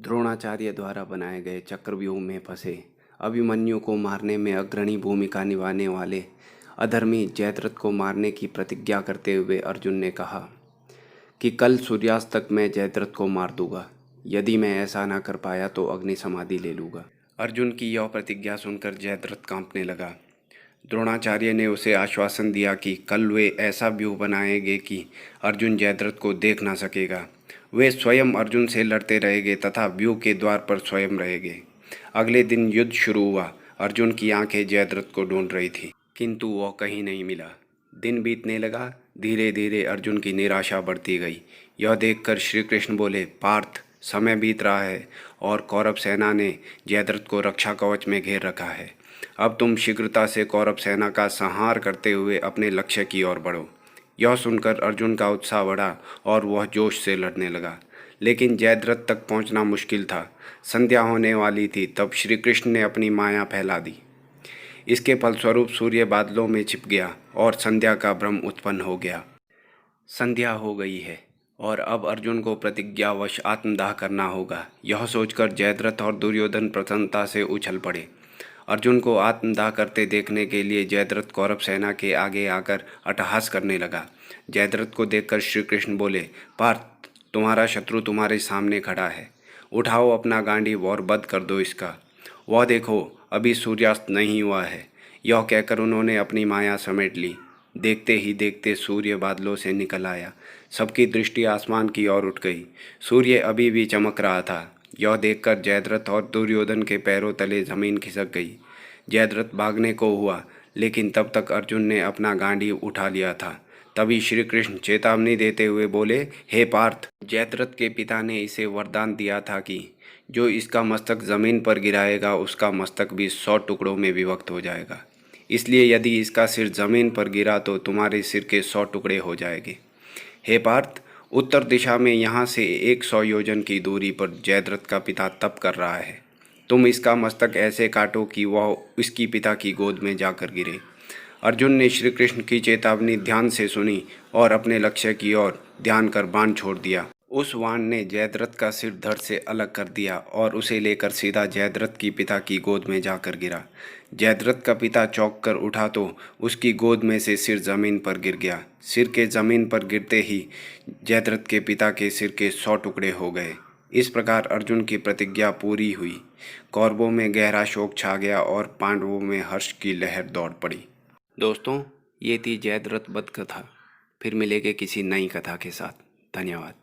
द्रोणाचार्य द्वारा बनाए गए चक्रव्यूह में फंसे अभिमन्यु को मारने में अग्रणी भूमिका निभाने वाले अधर्मी जयद्रथ को मारने की प्रतिज्ञा करते हुए अर्जुन ने कहा कि कल सूर्यास्त तक मैं जयद्रथ को मार दूंगा। यदि मैं ऐसा ना कर पाया तो अग्नि समाधि ले लूँगा। अर्जुन की यह प्रतिज्ञा सुनकर जयद्रथ कांपने लगा। द्रोणाचार्य ने उसे आश्वासन दिया कि कल वे ऐसा व्यूह बनाएंगे कि अर्जुन जयद्रथ को देख ना सकेगा। वे स्वयं अर्जुन से लड़ते रहेंगे तथा व्यूह के द्वार पर स्वयं रहेंगे। अगले दिन युद्ध शुरू हुआ। अर्जुन की आंखें जयद्रथ को ढूंढ रही थी, किंतु वह कहीं नहीं मिला। दिन बीतने लगा। धीरे धीरे अर्जुन की निराशा बढ़ती गई। यह देखकर श्री कृष्ण बोले, पार्थ, समय बीत रहा है और कौरव सेना ने जयद्रथ को रक्षा कवच में घेर रखा है। अब तुम शीघ्रता से कौरव सेना का संहार करते हुए अपने लक्ष्य की ओर बढ़ो। यह सुनकर अर्जुन का उत्साह बढ़ा और वह जोश से लड़ने लगा। लेकिन जयद्रथ तक पहुंचना मुश्किल था। संध्या होने वाली थी तब श्री कृष्ण ने अपनी माया फैला दी। इसके फलस्वरूप सूर्य बादलों में छिप गया और संध्या का भ्रम उत्पन्न हो गया। संध्या हो गई है और अब अर्जुन को प्रतिज्ञावश आत्मदाह करना होगा। यह सोचकर जयद्रथ और दुर्योधन प्रसन्नता से उछल पड़े। अर्जुन को आत्मदाह करते देखने के लिए जयद्रथ कौरव सेना के आगे आकर अट्टहास करने लगा। जयद्रथ को देखकर श्री कृष्ण बोले, पार्थ, तुम्हारा शत्रु तुम्हारे सामने खड़ा है। उठाओ अपना गांडीव और वध कर दो इसका। वह देखो, अभी सूर्यास्त नहीं हुआ है। यह कहकर उन्होंने अपनी माया समेट ली। देखते ही देखते सूर्य बादलों से निकल आया। सबकी दृष्टि आसमान की ओर उठ गई। सूर्य अभी भी चमक रहा था। यह देखकर जयद्रथ और दुर्योधन के पैरों तले जमीन खिसक गई। जयद्रथ भागने को हुआ, लेकिन तब तक अर्जुन ने अपना गांडीव उठा लिया था। तभी श्री कृष्ण चेतावनी देते हुए बोले, हे पार्थ, जयद्रथ के पिता ने इसे वरदान दिया था कि जो इसका मस्तक जमीन पर गिराएगा उसका मस्तक भी 100 टुकड़ों में विभक्त हो जाएगा। इसलिए यदि इसका सिर जमीन पर गिरा तो तुम्हारे सिर के 100 टुकड़े हो जाएंगे। हे पार्थ, उत्तर दिशा में यहाँ से 100 योजन की दूरी पर जयद्रथ का पिता तप कर रहा है। तुम इसका मस्तक ऐसे काटो कि वह इसकी पिता की गोद में जाकर गिरे। अर्जुन ने श्री कृष्ण की चेतावनी ध्यान से सुनी और अपने लक्ष्य की ओर ध्यान कर बाण छोड़ दिया। उस बाण ने जयद्रथ का सिर धड़ से अलग कर दिया और उसे लेकर सीधा जयद्रथ की पिता की गोद में जाकर गिरा। जयद्रथ का पिता चौंक कर उठा तो उसकी गोद में से सिर जमीन पर गिर गया। सिर के जमीन पर गिरते ही जयद्रथ के पिता के सिर के 100 टुकड़े हो गए। इस प्रकार अर्जुन की प्रतिज्ञा पूरी हुई। कौरवों में गहरा शोक छा गया और पांडवों में हर्ष की लहर दौड़ पड़ी। दोस्तों, ये थी जयद्रथ वध कथा। फिर मिलेंगे किसी नई कथा के साथ। धन्यवाद।